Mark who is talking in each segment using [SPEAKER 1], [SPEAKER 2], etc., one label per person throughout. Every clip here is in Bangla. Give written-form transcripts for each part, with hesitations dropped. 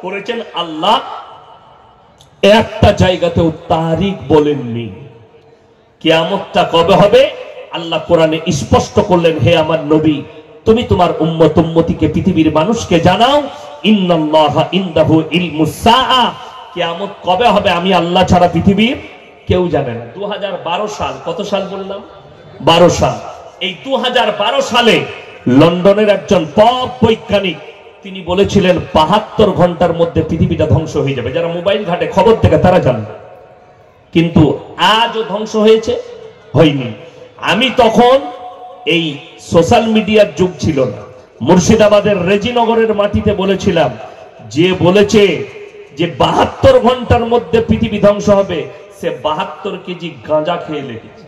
[SPEAKER 1] করেছেন আল্লাহ একটা জায়গাতেও তারিখ বলেননি। কিয়ামতটা কবে হবে আল্লাহ কোরআনে স্পষ্ট করলেন, হে আমার নবী তুমি তোমার উম্মত উম্মতিকে পৃথিবীর মানুষকে জানাও, ইন্নাল্লাহা ইনদাহু ইলমুস সাআ, কিয়ামত কবে হবে আমি আল্লাহ ছাড়া পৃথিবীর কেউ জানে না। 2012 সাল, কত সাল বললাম? 12 সাল। এই 2012 সালে লন্ডনের একজন পপ বৈজ্ঞানিক তিনি বলেছিলেন 72 ঘন্টার মধ্যে পৃথিবীটা ধ্বংস হয়ে যাবে। যারা মোবাইল ঘাটে খবর দেখে তারা জানবে, কিন্তু আজও ধ্বংস হয়েছে? হয়নি। আমি তখন এই সোশ্যাল মিডিয়ার যুগ ছিল না, মুর্শিদাবাদের রেজিনগরের মাটিতে বলেছিলাম, যে বলেছে যে 72 ঘন্টার মধ্যে পৃথিবী ধ্বংস হবে সে 72 কেজি গাঁজা খেয়ে লেগেছে।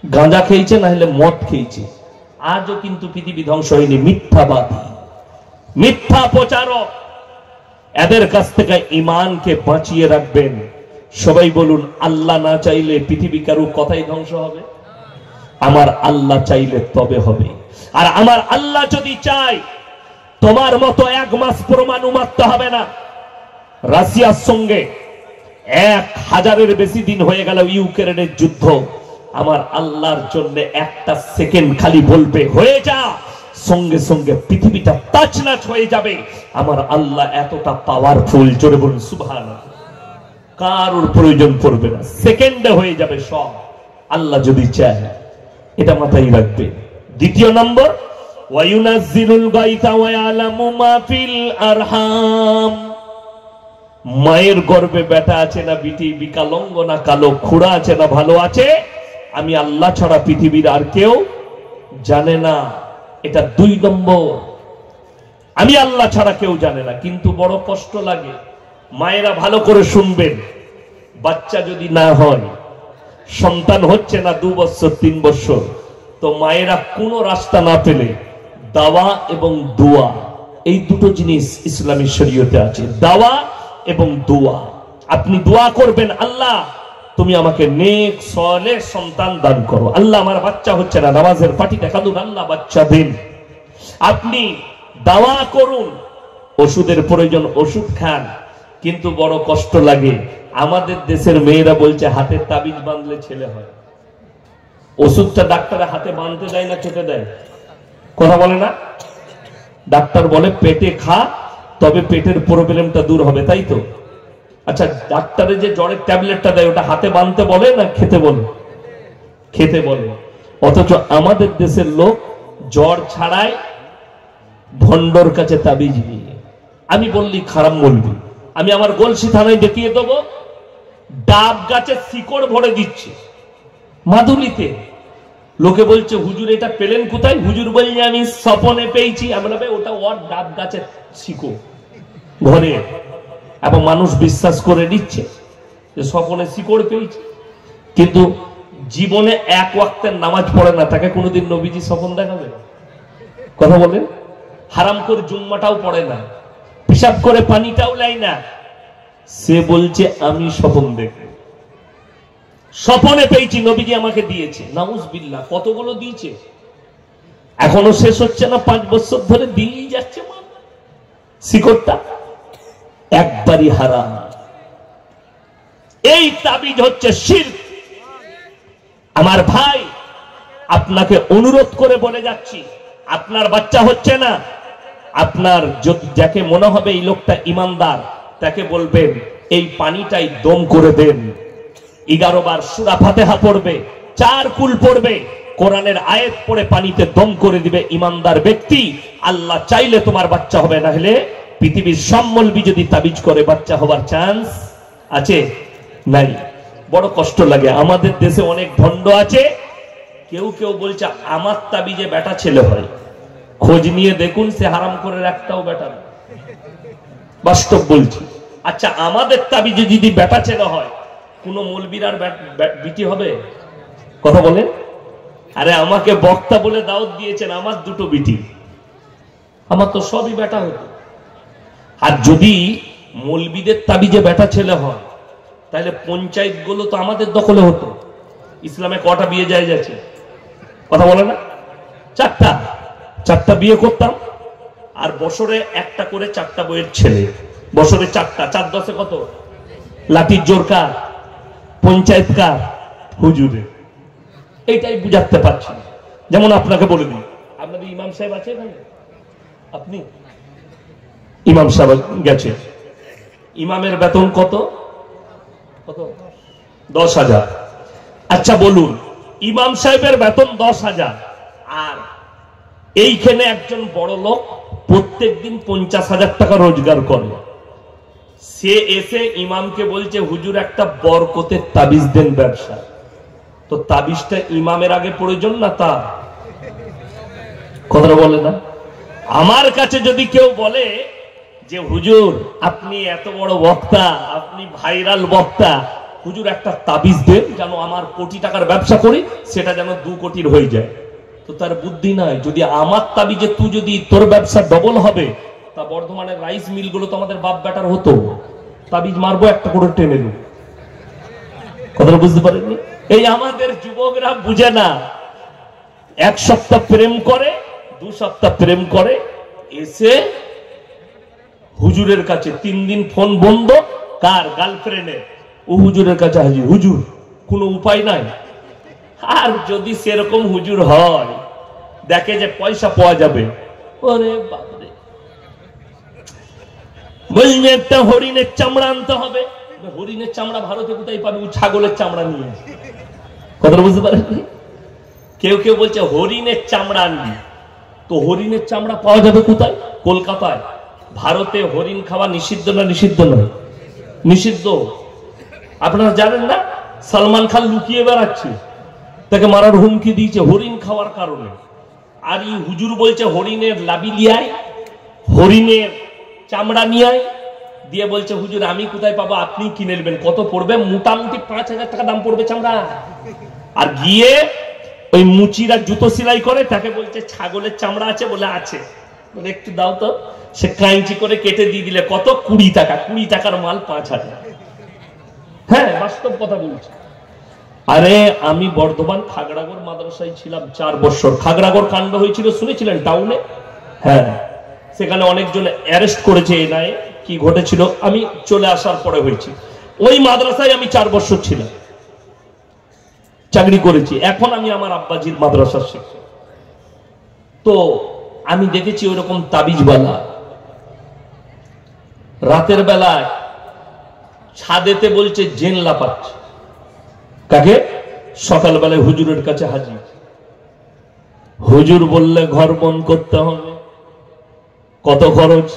[SPEAKER 1] গাঁজা খেয়েছে না হলে মদ খেয়েছে। আজও কিন্তু পৃথিবী ধ্বংস হয়নি। মিথ্যাবাদী, মিথ্যা প্রচারক, এদের কাছ থেকে ঈমানকে বাঁচিয়ে রাখবেন। সবাই বলুন, আল্লাহ না চাইলে পৃথিবী কারো কথাই ধ্বংস হবে? আমার আল্লাহ চাইলে তবে হবে। আর আমার আল্লাহ যদি চায় তোমার মতো 1 মাস পরমাণু মারতে হবে না। রাশিয়ার সঙ্গে 1000-এর বেশি দিন হয়ে গেল ইউক্রেনের যুদ্ধ। আমার আল্লাহর জন্য একটা সেকেন্ড খালি বলবে হয়ে যা, সঙ্গে সঙ্গে পৃথিবীটা তাছনাছ হয়ে যাবে। আমার আল্লাহ এতটা পাওয়ারফুল, জোরে বলুন সুবহানাল্লাহ। কারোর প্রয়োজন পড়বে না, সেকেন্ডে হয়ে যাবে সব, আল্লাহ যদি চায়। এটা মাথায় রাখবে। দ্বিতীয় নম্বর, ওয়ায়ুনাজ্জিলুল গায়থা ওয়া ইয়ালামু মা ফিল আরহাম। মায়ের গর্ভে বেটা আছে না বিটি, বিকলাঙ্গ না কালো, খুড়া আছে না ভালো আছে, আমি আল্লাহ ছাড়া পৃথিবীর আর কেউ জানে না। এটা 2 নম্বর, আমি আল্লাহ ছাড়া কেউ জানে না। কিন্তু বড় কষ্ট লাগে। মায়েরা ভালো করে শুনবেন, বাচ্চা যদি না হয়, সন্তান হচ্ছে না 2 বছর 3 বছর, তো মায়েরা কোনো রাস্তা না পেলে দাওয়া এবং দোয়া, এই দুটো জিনিস ইসলামী শরীয়তে আছে, দাওয়া এবং দোয়া। আপনি দোয়া করবেন, আল্লাহ তুমি আমাকে নেক সালেহ সন্তান দান করো। আল্লাহ আমার বাচ্চা হচ্ছে না, নামাজের পাটিতে কাঁদুন, আল্লাহ বাচ্চা দিন। আপনি দাওয়া করুন, ওষুধের প্রয়োজন ওষুধ খান। কিন্তু বড় কষ্ট লাগে, আমাদের দেশের মেয়েরা বলছে হাতের তাবিজ বাঁধলে ছেলে হয়। ওষুধটা ডাক্তারের হাতে বাঁধতে দেয় না খেতে দেয়? কথা বলে না? ডাক্তার বলে পেটে খা, তবে পেটের প্রবলেমটা দূর হবে, তাই তো? আচ্ছা, ডাক্তারে যে জ্বরের ট্যাবলেটটা দেয় ওটা হাতে বাঁধতে বলে না খেতে বলে? খেতে বলে। অথচ আমাদের দেশের লোক জ্বর ছাড়াই ভণ্ডর কাছে তাবিজ নিয়ে। আমি বললি খারাপ বলবি, আমি আমার গলসি থানায় দেখিয়ে দেবো, ডাব গাছের শিকড় ভরে দিচ্ছে মাদুলিতে। লোকে বলছে হুজুর এটা পেলেন কোথায়? হুজুর বলছে আমি স্বপনে পেয়েছি। আমরা ওটা ওর ডাব গাছের শিকড় ঘরে, এবং মানুষ বিশ্বাস করে নিচ্ছে যে স্বপনে শিকড় পেয়েছে। কিন্তু জীবনে 1 ওয়াক্তের নামাজ পড়ে না, তাকে কোনোদিন নবীজি স্বপন দেখাবে? কথা বলেন। হারাম করে জুম্মাটাও পড়ে না, পেশাব করে পানিটাও লাই না, সে বলছে আমি স্বপন দেখব, স্বপনে পেয়েছি, নবীজি আমাকে দিয়েছে। নাউজুবিল্লাহ, কতগুলো দিয়েছে, এখনো শেষ হচ্ছে না, 5 বছর ধরে দিয়েই যাচ্ছে শিকড়টা। একবারই হারাম। এই তাবিজ হচ্ছে শিরক। আমার ভাই, আপনাকে অনুরোধ করে বলে যাচ্ছি, আপনার বাচ্চা হচ্ছে না, আপনার যাকে মনে হবে এই লোকটা ইমানদার, তাকে বলবেন এই পানিটাই দম করে দেন। 11 বার সূরা ফাতিহা পড়বে, 4 কুল পড়বে, কোরআনের আয়াত পড়ে পানিতে দম করে দিবে ইমানদার ব্যক্তি। আল্লাহ চাইলে তোমার বাচ্চা হবে, না হলে পৃথিবীর সব মৌলবি যদি তাবিজ করে বাচ্চা হবার চান্স আছে? নাই। বড় কষ্ট লাগে। আমাদের দেশে অনেক ভণ্ড আছে, কেউ কেউ বলছে আমার তাবিজে বেটা ছেলে হয়। খোঁজ নিয়ে দেখুন, সে হারাম করে একটাও বেটা না। বাস্তব বলছি। আচ্ছা, আমাদের তাবিজে যদি বেটা ছেলে হয়, কোন মৌলবীর আর বিটি হবে? কথা বলে। আরে আমাকে বক্তা বলে দাওয়াত দিয়েছেন, আমার 2টো বিটি, আমার তো সবই বেটা হতো। আর যদি মৌলবীদের তাবিজে বেটা ছেলে হয়, তাহলে পঞ্চায়েত গুলো তো আমাদের দখলে হতো। ইসলামে কটা বিয়ে যায় যাচ্ছে? কথা বলে না? 4টা বিয়ে করতাম, আর বছরে একটা করে 4টা বইয়ের ছেলে, বছরে 4টা, 4 10 কত? লাঠির জোর কার? পঞ্চায়েত কার? হুজুরের। এইটাই বুঝাতে পারছি। যেমন আপনাকে বলে দিই, আপনাদের ইমাম সাহেব আছে এখানে? আপনি ইমাম সাহেব গেছে, ইমামের বেতন কত? কত? 10,000। আচ্ছা বলুন, ইমাম সাহেবের বেতন 10,000, আর এইখানে একজন বড় লোক প্রত্যেকদিন 50,000 টাকা রোজগার করে। সে এসে ইমামকে বলছে, হুজুর একটা বরকতের তাবিজ দেন ব্যবসা। তো তাবিজটা ইমামের আগে প্রয়োজন না তার? কথাটা বলে না? আমার কাছে যদি কেউ বলে যে হুজুর আপনি এত বড় বক্তা, আপনি ভাইরাল বক্তা, হুজুর একটা তাবিজ দেন যেন আমার কোটি টাকার ব্যবসা করি, সেটা যেন 2 কোটির হয়ে যায়, তো তার বুদ্ধি নাই। যদি আমার তাবিজে তুই যদি তোর ব্যবসা ডবল হবে, তা বর্ধমানের রাইস মিল গুলো তো আমাদের বাপ বেটার হতো। তাবিজ মারবো একটা করে টেনে দেবো। কথাটা বুঝতে পারেননি? এই আমাদের যুবকরা বুঝে না। 1 সপ্তাহ প্রেম করে, 2 সপ্তাহ প্রেম করে, এসে হুজুরের কাছে 3 দিন ফোন বন্ধ, কার? গার্লফ্রেন্ডের। ও হুজুরের কাছে হাজির, হুজুর কোনো উপায় নাই। আর যদি সেরকম হুজুর হয়, দেখে যে পয়সা পাওয়া যাবে, ওরে বাপরে, বলবে একটা হরিণের চামড়া আনতে হবে। হরিণের চামড়া ভারতে কোথায় পাবে? ও ছাগলের চামড়া নিয়ে। কথা বুঝতে পারেন? কেউ কেউ বলছে হরিণের চামড়া আনবি, তো হরিণের চামড়া পাওয়া যাবে কোথায়? কলকাতায়। ভারতে হরিণ খাওয়া নিষিদ্ধ না নিষিদ্ধ নয়? নিষিদ্ধ। আপনারা জানেন না? সালমান খান লুকিয়ে বেড়াচ্ছে, তাকে মারার হুমকি দিয়েছে হরিণ খাওয়ার কারণে। আর এই হুজুর বলছে হরিণের লাবি লিয়ায়, হরিণের চামড়া নিয়ে দিয়ে বলছে হুজুর আমি কোথায় পাবো, আপনি কিনে নেবেন। কত পড়বে? মোটামুটি 5,000 টাকা দাম পড়বে চামড়া। আর গিয়ে ওই মুচিরা জুতো সেলাই করে, তাকে বলছে ছাগলের চামড়া আছে? বলে আছে। বলে একটু দাও তো। সে কাঁচি করে কেটে দিয়ে দিলে কত? 20 টাকা। 20 টাকার মাল 5,000। হ্যাঁ, বাস্তব কথা বলছি। আরে আমি বর্ধমান খাগড়াগড় মাদ্রাসায় ছিলাম 4 বছর। খাগড়াগড় কাণ্ড হয়েছিল শুনেছিলেন টাউনে? হ্যাঁ, সেখানে অনেকজন অ্যারেস্ট করেছে এনআইএ। কি ঘটেছিল আমি চলে আসার পরে হয়েছে। ওই মাদ্রাসায় আমি 4 বছর ছিলাম, চাকরি করেছি। এখন আমি আমার আব্বাজির মাদ্রাসার শিক্ষক। তো আমি দেখেছি ওইরকম তাবিজওয়ালা রাতের বেলায় ছাদেতে বলছে জেন লাপাচ্ছে। কাকে? সকালবেলায় হুজুরের কাছে হাজির। হুজুর বললে ঘর বন্ধ করতে হবে। কত খরচ?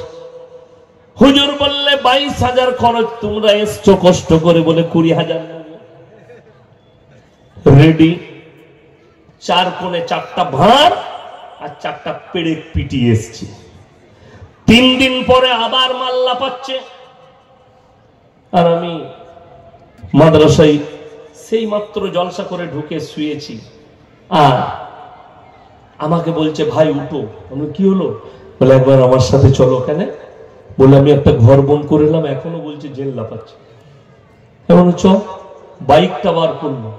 [SPEAKER 1] হুজুর বললে 22,000 খরচ। তোমরা এসছো কষ্ট করে বলে 20,000 রেডি। 4 কোণে 4টা ভাঁড় আর 4টা পেরেক পিটিয়ে এসছে। 3 দিন পরে আবার মাল্লা পাচ্ছে। আর আমি মাদ্রাসায় সেই মাত্র জলসা করে ঢুকে শুয়েছি, আর আমাকে বলছে ভাই উঠো। আমি কি হলো? বলে একবার আমার সাথে চলো। কেন? বলে আমি একটা ঘর বন্ধ করে এলাম, এখনো বলছে জেল লাপাচ্ছে। এমন চ। বাইকটা বার করলো,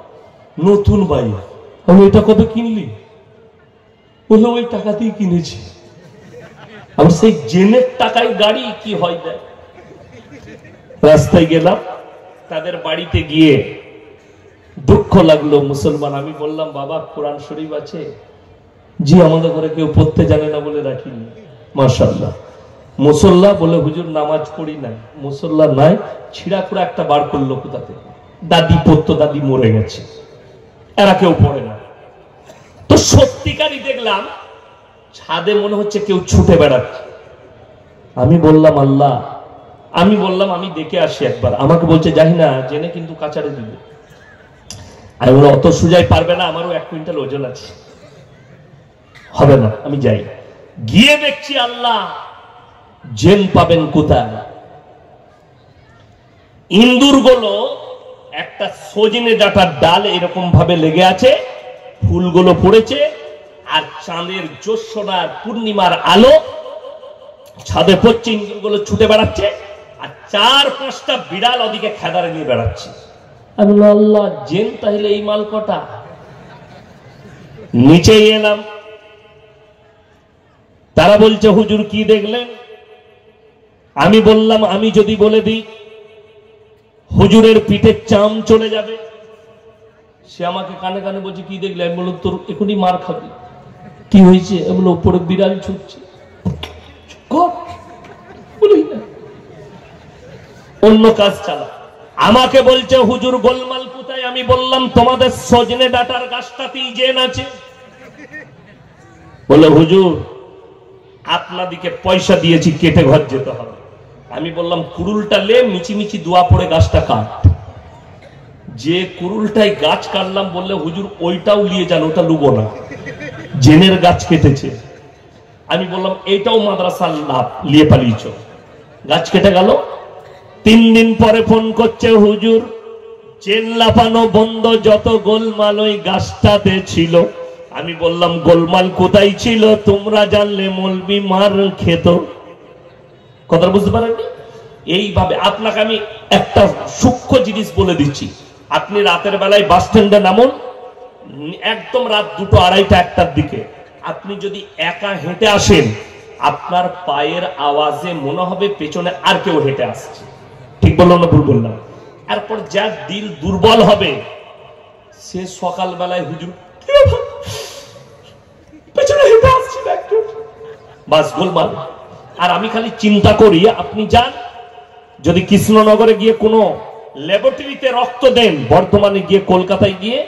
[SPEAKER 1] নতুন বাইক। আমি এটা কবে কিনলি? বললো ওই টাকাতেই কিনেছি। আমি সেই জেনের টাকায় গাড়ি কি হয় দেয়। রাস্তায় গেলাম, তাদের বাড়িতে গিয়ে দুঃখ লাগলো মুসলমান। আমি বললাম বাবা কোরআন শরীফ আছে? জি আমাদের ঘরে কেউ পড়তে জানে না বলে রাখিনি। মাশাআল্লাহ। মুসল্লা? বলে হুজুর নামাজ পড়ি না। মুসল্লা নাই। ছিঁড়া খুঁড়া একটা বার করলো কোথা থেকে। দাদি পড়তো, দাদি মরে গেছে, এরা কেউ পড়ে না। তো সত্যিকারই দেখলাম ছাদে মনে হচ্ছে কেউ ছুটে বেড়াচ্ছে। আমি বললাম আল্লাহ, আমি বললাম আমি দেখে আসি একবার। আমাকে বলছে যাই না, জেনে কিন্তু কাচারে দিবে। আমি বললাম অত সুজাই পারবে না, আমারও 1 কুইন্টাল ওজন আছে, হবে না। আমি যাই, গিয়ে দেখছি আল্লাহ জেন পাবেন কোথায়? ইন্দুর গুলো একটা সজনে ডাঁটার ডাল এরকম ভাবে লেগে আছে, ফুলগুলো পড়েছে, আর চাঁদের জ্যোৎস্নার পূর্ণিমার আলো ছাদে পড়ছে, ইন্দুরগুলো ছুটে বেড়াচ্ছে, আর 4-5টা বিড়াল ওদিকে খেদারে নিয়ে বেড়াচ্ছে। আমি বললাম আল্লাহ জেন তাহলে এই মাল কটা। নিচে এলাম, তারা বলছে হুজুর কি দেখলেন? আমি বললাম আমি যদি বলে দিই হুজুরের পিঠের চাম চলে যাবে। সে আমাকে কানে কানে বলছে কি দেখলে? আমি বললাম তোর এখনই মার খাবি। কি হয়েছে? এগুলো উপরে বিড়াল ছুটছে। অন্য কাজ চালা। আমাকে বলছে হুজুর গোলমাল কোথায়? আমি বললাম তোমাদের সজনে ডাটার গাছটাতেই জেন আছে। বলে হুজুর আপনাদিকে পয়সা দিয়েছি, কেটে ঘর যেতে হবে। আমি বললাম কুড়ুলটা লে, মিচিমিচি দোয়া পড়ে গাছটা কাট। যে কুড়ুলটাই গাছ কাটলাম বললে হুজুর ওইটাও নিয়ে যান, ওটা লুবো না, জেনের গাছ কেটেছে। আমি বললাম এইটাও মাদ্রাসার লাভ, লিয়ে পালিয়েছ। গাছ কেটে গেল। 3 দিন পরে ফোন করছে হুজুর জেন লাফানো বন্ধ, যত গোলমাল ওই গাছটাতে ছিল। আমি বললাম গোলমাল কোথায় ছিল? তোমরা জানলে মৌলবি মার খেত। কথা বুঝতে পারেননি? এইভাবে আপনাকে আমি একটা সূক্ষ্ম জিনিস বলে দিচ্ছি। আপনি রাতের বেলায় বাস স্ট্যান্ডে নামুন, একদম রাত 2টো, 2:30, 1টার দিকে আপনি যদি একা হেঁটে আসেন, আপনার পায়ের আওয়াজে মনে হবে পেছনে আর কেউ হেঁটে আসছে। ঠিক বললাম না ভুল বললাম? এরপর যার দিল দুর্বল হবে সে সকালবেলায় হুজুর পেছনে হেঁটে আসছে, বাস গোলমাল। আর আমি খালি চিন্তা করি, আপনি যান যদি কৃষ্ণনগরে গিয়ে কোনো ল্যাবরেটরিতে রক্ত দেন, বর্ধমানে গিয়ে, কলকাতায় গিয়ে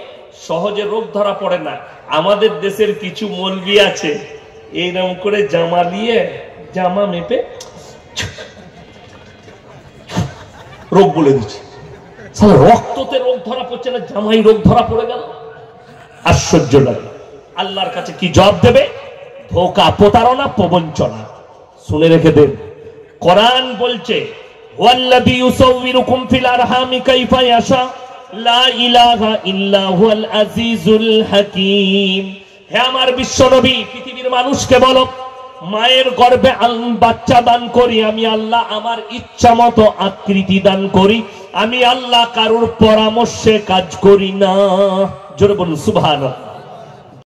[SPEAKER 1] সহজে রোগ ধরা পড়ে না। আমাদের দেশের কিছু মৌলবি আছে এইরকম করে জামা নিয়ে জামা মেপে রোগ বলে দিচ্ছে। রক্ততে রোগ ধরা পড়ছে না, জামাই রোগ ধরা পড়ে গেল। আশ্চর্য লাগে। আল্লাহর কাছে কি জবাব দেবে? ধোঁকা, প্রতারণা, প্রবঞ্চনা। শুনে রেখে দেন, কোরআন বলছে ওয়াল্লাযী ইউসাউবিরুকুম ফিল আরহামি কাইফা ইয়াশা লা ইলাহা ইল্লা হুয়াল আজিজুল হাকীম। হে আমার বিশ্বনবী, পৃথিবীর মানুষকে বলো মায়ের গর্ভে বাচ্চা দান করি আমি আল্লাহ, আমার ইচ্ছা মতো আকৃতি দান করি আমি আল্লাহ, কারোর পরামর্শে কাজ করি না। জোরে বলুন সুবহানাল্লাহ।